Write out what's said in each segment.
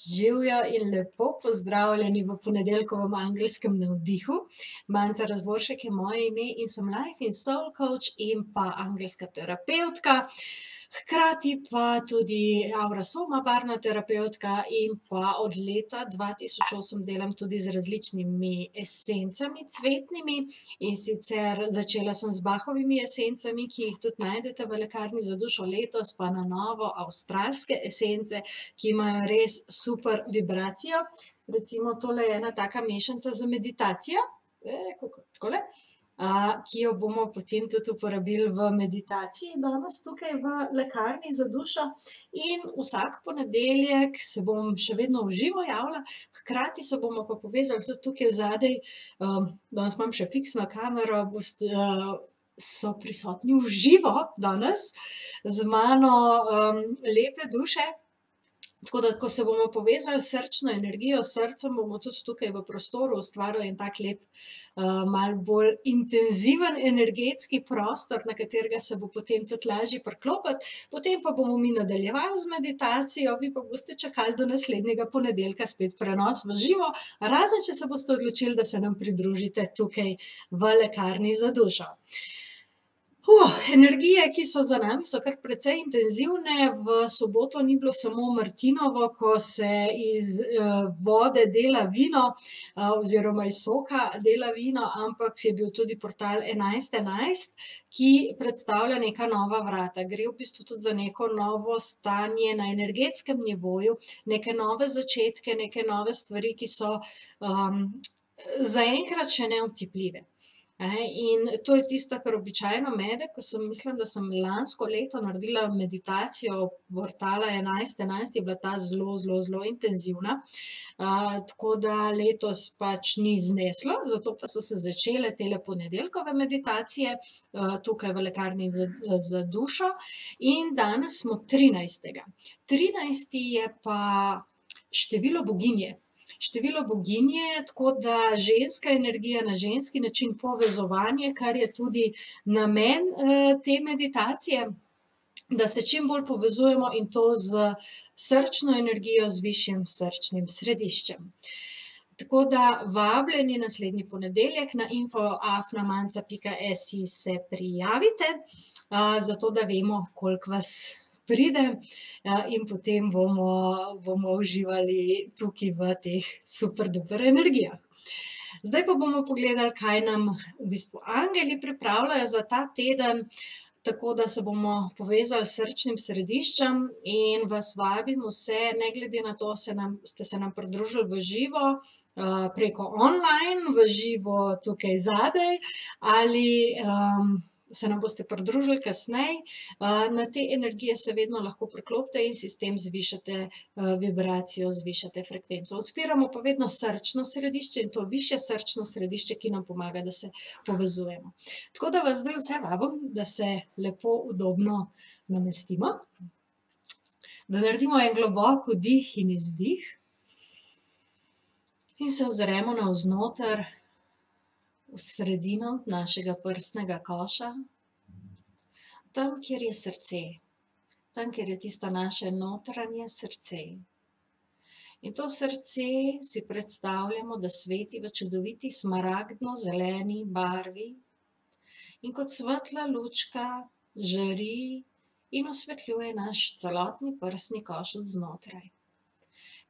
Živjo in lepo pozdravljeni v ponedeljkovem angelskem navdihu. Manca Razboršek je moje ime in sem life in soul coach in pa angelska terapevtka. Hkrati pa tudi aura soma barvna terapevtka in pa od leta 2008 delam tudi z različnimi esencami cvetnimi. In sicer začela sem z Bachovimi esencami, ki jih tudi najdete v lekarni za dušo, letos pa na novo avstralske esence, ki imajo res super vibracijo. Recimo tole je ena taka mešanca za meditacijo, takole, ki jo bomo potem tudi uporabili v meditaciji danes tukaj v lekarni za dušo. In vsak ponedeljek se bom še vedno v živo javila, hkrati se bomo pa povezali tudi tukaj zadaj, danes imam še fiksno kamero, so prisotni v živo danes z mano, lepe duše. Tako da, ko se bomo povezali s srčno energijo, s srcem, bomo tudi tukaj v prostoru ustvarili en tak lep, malo bolj intenziven energetski prostor, na katerega se bo potem tudi lažje priklopiti. Potem pa bomo mi nadaljevali z meditacijo, vi pa boste čakali do naslednjega ponedeljka spet prenos v živo, razen če se boste odločili, da se nam pridružite tukaj v lekarni za dušo. Energije, ki so za nami, so kar precej intenzivne. V soboto ni bilo samo martinovo, ko se iz, vode dela vino, oziroma iz soka dela vino, ampak je bil tudi portal 11.11, ki predstavlja neka nova vrata. Gre v bistvu tudi za neko novo stanje na energetskem nivoju, neke nove začetke, neke nove stvari, ki so, zaenkrat še neotipljive. In to je tisto, kar običajno mene, ko mislim, da sem lansko leto naredila meditacijo portala 11.11, je bila ta zelo, zelo, zelo intenzivna. Tako da letos pač ni zneslo, zato pa so se začele tele ponedeljkove meditacije, tukaj v lekarni za dušo. In danes smo 13. 13. je pa število boginje. Število boginje, tako da ženska energija na ženski način, povezovanje, kar je tudi namen, te meditacije, da se čim bolj povezujemo in to s srčno energijo, z višjim srčnim središčem. Tako da vabljeni naslednji ponedeljek na info@manca.si se prijavite, zato da vemo, koliko vas pride, in potem bomo uživali tukaj v teh super duper energijah. Zdaj pa bomo pogledali, kaj nam v bistvu angeli pripravljajo za ta teden, tako da se bomo povezali s srčnim središčem in vas vabim vse, ne glede na to, ste se nam pridružili v živo, preko online, v živo tukaj zadaj, ali, se nam boste pridružili kasneje, na te energije se vedno lahko priklopite in si s tem zvišate, vibracijo, zvišate frekvenco. Odpiramo pa vedno srčno središče in to višje srčno središče, ki nam pomaga, da se povezujemo. Tako da vas zdaj vse vabim, da se lepo udobno namestimo, da naredimo en globok vdih in izdih in se ozremo navznoter v sredino našega prsnega koša, tam, kjer je srce, tam, kjer je tisto naše notranje srce. In to srce si predstavljamo, da sveti v čudoviti smaragdno-zeleni barvi in kot svetla lučka žari in osvetljuje naš celotni prsni koš od znotraj.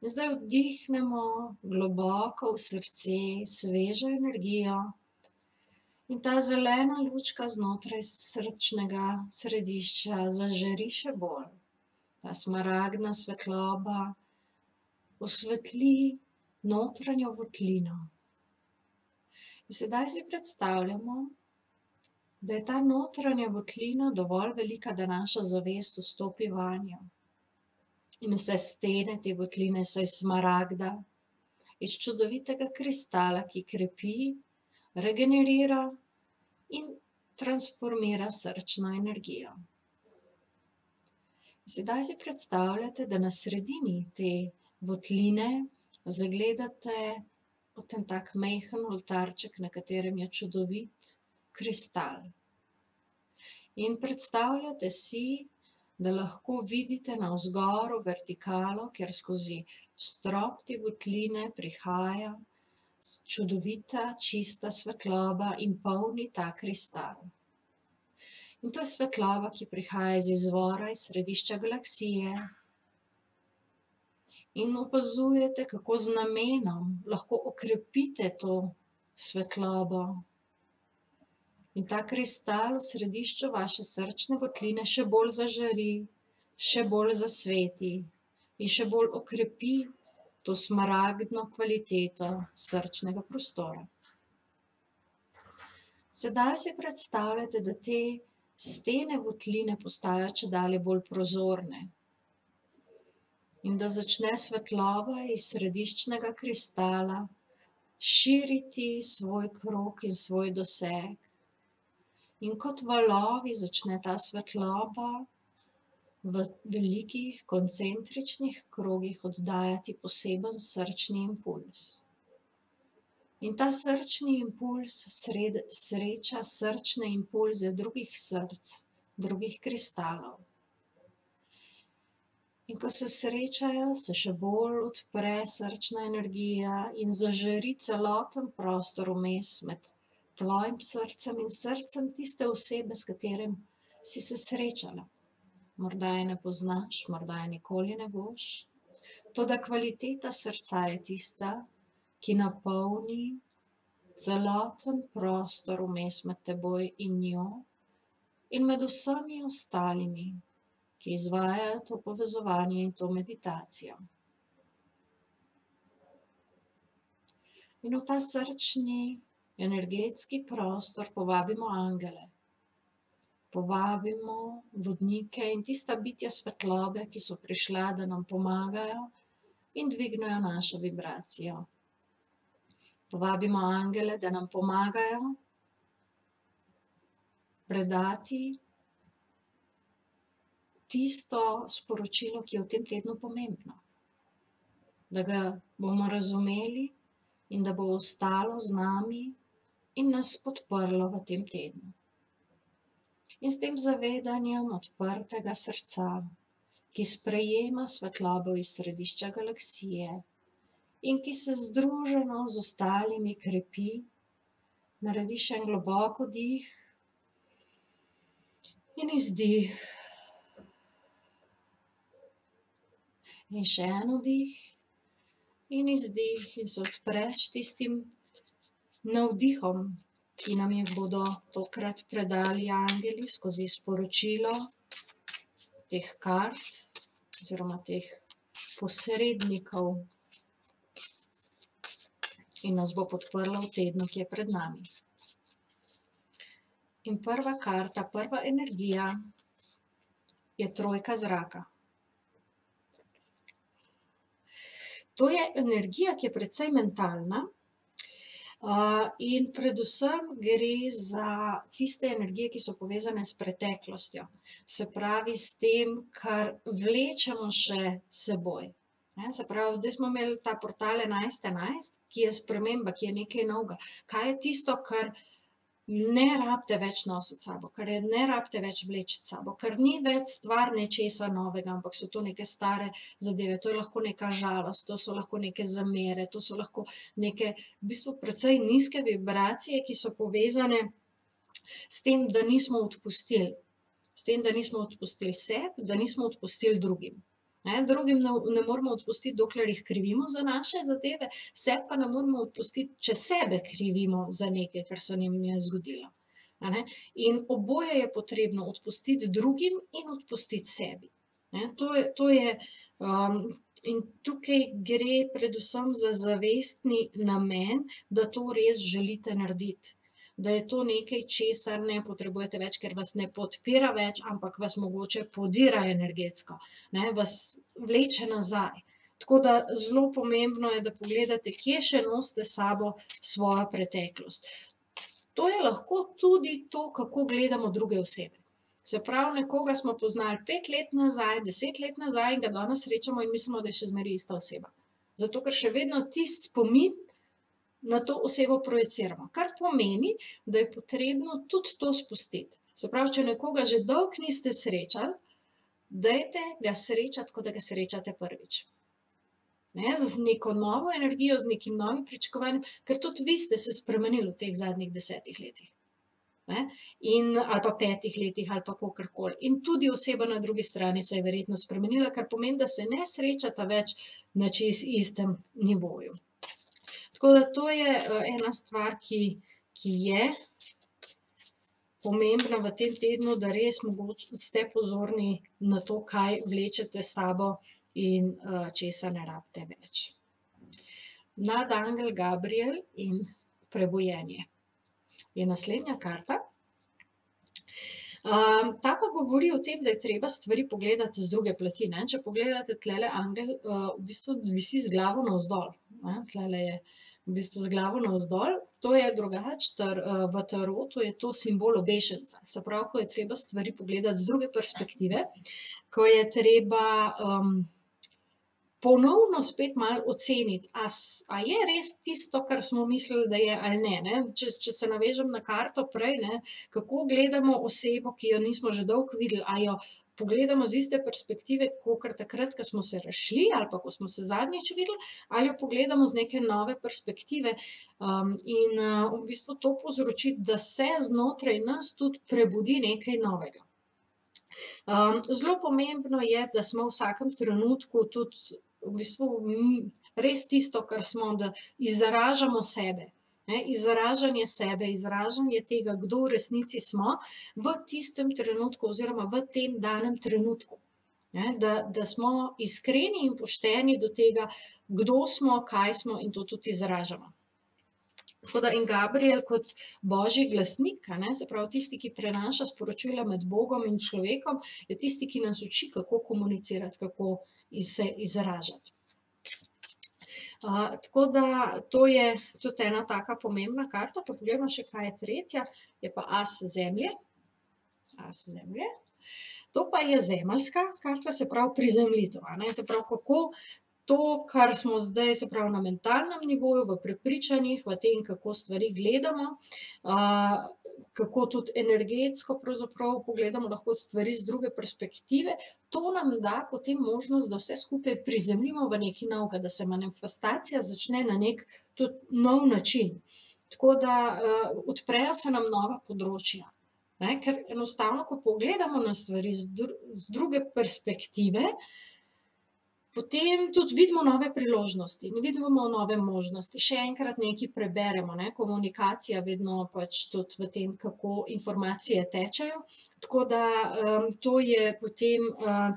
In zdaj vdihnemo globoko v srce svežo energijo in ta zelena lučka znotraj srčnega središča zažari še bolj. Ta smaragdna svetloba osvetli notranjo votlino. In sedaj si predstavljamo, da je ta notranja votlina dovolj velika, da naša zavest vstopi vanjo. In vse stene te votline so iz smaragda, iz čudovitega kristala, ki krepi, regenerira in transformira srčno energijo. Sedaj si predstavljate, da na sredini te votline zagledate kot en tak majhen oltarček, na katerem je čudovit kristal. In predstavljate si, da lahko vidite navzgor v vertikalo, kjer skozi strop te votline prihaja čudovita, čista svetloba in polni ta kristal. In to je svetloba, ki prihaja iz izvora, iz središča galaksije. In opazujete, kako z namenom lahko okrepite to svetlobo. In ta kristal v središču vaše srčne votline še bolj zažari, še bolj zasveti in še bolj okrepi to smaragdno kvaliteto srčnega prostora. Sedaj si predstavljate, da te stene votline postajajo čedalje bolj prozorne in da začne svetloba iz središčnega kristala širiti svoj krog in svoj doseg. In kot valovi začne ta svetloba v velikih koncentričnih krogih oddajati poseben srčni impuls. In ta srčni impuls sreča srčne impulze drugih src, drugih kristalov. In ko se srečajo, se še bolj odpre srčna energija in zažari celoten prostor vmes med tvojim srcem in srcem tiste osebe, s katerim si se srečala. Morda je ne poznaš, morda je nikoli ne boš. Toda kvaliteta srca je tista, ki napolni celoten prostor vmes med teboj in njo in med vsemi ostalimi, ki izvajajo to povezovanje in to meditacijo. In v ta srčni energetski prostor povabimo angele. Povabimo vodnike in tista bitja svetlobe, ki so prišla, da nam pomagajo in dvignejo našo vibracijo. Povabimo angele, da nam pomagajo predati tisto sporočilo, ki je v tem tednu pomembno. Da ga bomo razumeli in da bo ostalo z nami in nas podprlo v tem tednu. In s tem zavedanjem odprtega srca, ki sprejema svetlobo iz središča galaksije in ki se združeno z ostalimi krepi, naredi še en globok vdih in izdih. In še en vdih in izdih in se odpreš tistim navdihom, ki nam jih bodo tokrat predali angeli skozi sporočilo teh kart oziroma teh posrednikov in nas bo podprla v tednu, ki je pred nami. In prva karta, prva energija je trojka zraka. To je energija, ki je precej mentalna, in predvsem gre za tiste energije, ki so povezane s preteklostjo. Se pravi s tem, kar vlečemo še seboj. Se pravi, zdaj smo imeli ta portal 11.11, ki je sprememba, ki je nekaj novega. Kaj je tisto, kar ne rabite več nositi s sabo, kar ne rabite več vleči s sabo, ker ni več stvar nečesa novega, ampak so to neke stare zadeve. To je lahko neka žalost, to so lahko neke zamere, to so lahko neke v bistvu precej nizke vibracije, ki so povezane s tem, da nismo odpustili. S tem, da nismo odpustili sebi, da nismo odpustili drugim. Drugim ne moramo odpustiti, dokler jih krivimo za naše zadeve, sebi pa ne moramo odpustiti, če sebe krivimo za nekaj, kar se nam je zgodilo. In oboje je potrebno odpustiti drugim in odpustiti sebi. In tukaj gre predvsem za zavestni namen, da to res želite narediti. Da je to nekaj, česar ne potrebujete več, ker vas ne podpira več, ampak vas mogoče podira energetsko, vas vleče nazaj. Tako da zelo pomembno je, da pogledate, kje še nosite s sabo svojo preteklost. To je lahko tudi to, kako gledamo druge osebe. Se pravi, nekoga smo poznali 5 let nazaj, 10 let nazaj in ga danes srečamo in mislimo, da je še zmeraj ista oseba. Zato, ker še vedno tisti spomin na to osebo projiciramo, kar pomeni, da je potrebno tudi to spustiti. Se pravi, če nekoga že dolgo niste srečali, dajte ga srečati, kot da ga srečate prvič. ne, z neko novo energijo, z nekim novim pričakovanjem, ker tudi vi ste se spremenili v teh zadnjih 10 letih. Ne? Ali pa 5 letih, ali pa kakorkoli. In tudi oseba na drugi strani se je verjetno spremenila, kar pomeni, da se ne srečata več na čisto istem nivoju. Tako da to je ena stvar, ki je pomembna v tem tednu, da res mogoče ste pozorni na to, kaj vlečete s sabo in česa ne rabite več. Nadangel Gabriel in prebojenje je naslednja karta. Ta pa govori o tem, da je treba stvari pogledati z druge plati, ne. Če pogledate tlele angel, v bistvu visi z glavo navzdol, ne. Tlele je v bistvu z glavo navzdol. To je drugače, v tarotu je to simbol obešenca. Se pravi, ko je treba stvari pogledati z druge perspektive, ko je treba ponovno spet malo oceniti, a je res tisto, kar smo mislili, da je, ali ne, ne. Če se navežem na karto prej, ne, kako gledamo osebo, ki jo nismo že dolgo videli, a jo pogledamo z iste perspektive, kakor takrat, ko smo se razšli ali pa ko smo se zadnjič videli, ali jo pogledamo z neke nove perspektive. In v bistvu to povzroči, da se znotraj nas tudi prebudi nekaj novega. Zelo pomembno je, da smo v vsakem trenutku tudi v bistvu res tisto, kar smo, da izražamo sebe. Ne, izražanje sebe, izražanje tega, kdo v resnici smo, v tistem trenutku oziroma v tem danem trenutku. Ne, da smo iskreni in pošteni do tega, kdo smo, kaj smo in to tudi izražamo. Tako da in Gabriel kot božji glasnik, ne, se pravi tisti, ki prenaša sporočila med Bogom in človekom, je tisti, ki nas uči, kako komunicirati, kako se izražati. Tako da to je tudi ena taka pomembna karta. Pa pogledamo še, kaj je tretja. Je pa as zemlje. As zemlje. To pa je zemeljska karta, se pravi prizemljitev, a ne. Se pravi, kako to, kar smo zdaj, se pravi na mentalnem nivoju, v prepričanjih, v tem, kako stvari gledamo, kako tudi energetsko pravzaprav pogledamo lahko stvari z druge perspektive, to nam da potem možnost, da vse skupaj prizemljimo v nekaj novega, da se manifestacija začne na nek tudi nov način. Tako da odprejo se nam nova področja. Ne, ker enostavno, ko pogledamo na stvari z druge perspektive, potem tudi vidimo nove priložnosti in vidimo nove možnosti. Še enkrat nekaj preberemo, ne, komunikacija vedno pač tudi v tem, kako informacije tečejo. Tako da to je potem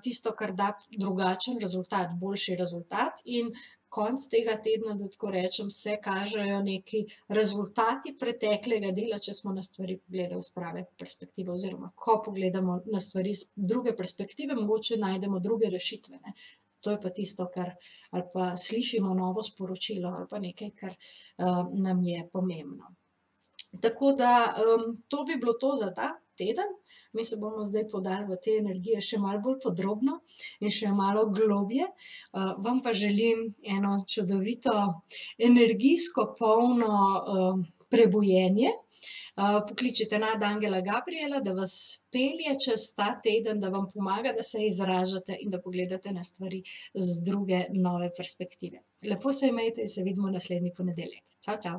tisto, kar da drugačen rezultat, boljši rezultat in konec tega tedna, da tako rečem, se kažejo neki rezultati preteklega dela, če smo na stvari pogledali s prave perspektive oziroma ko pogledamo na stvari z druge perspektive, mogoče najdemo druge rešitve, ne. To je pa tisto, kar ali pa slišimo novo sporočilo ali pa nekaj, kar nam je pomembno. Tako da to bi bilo to za ta teden. Mi se bomo zdaj podali v te energije še malo bolj podrobno in še malo globlje. Vam pa želim eno čudovito, energijsko polno prebojenje. Pokličite nadangela Gabriela, da vas pelje čez ta teden, da vam pomaga, da se izražate in da pogledate na stvari z druge nove perspektive. Lepo se imejte in se vidimo naslednji ponedeljek. Čau, čau.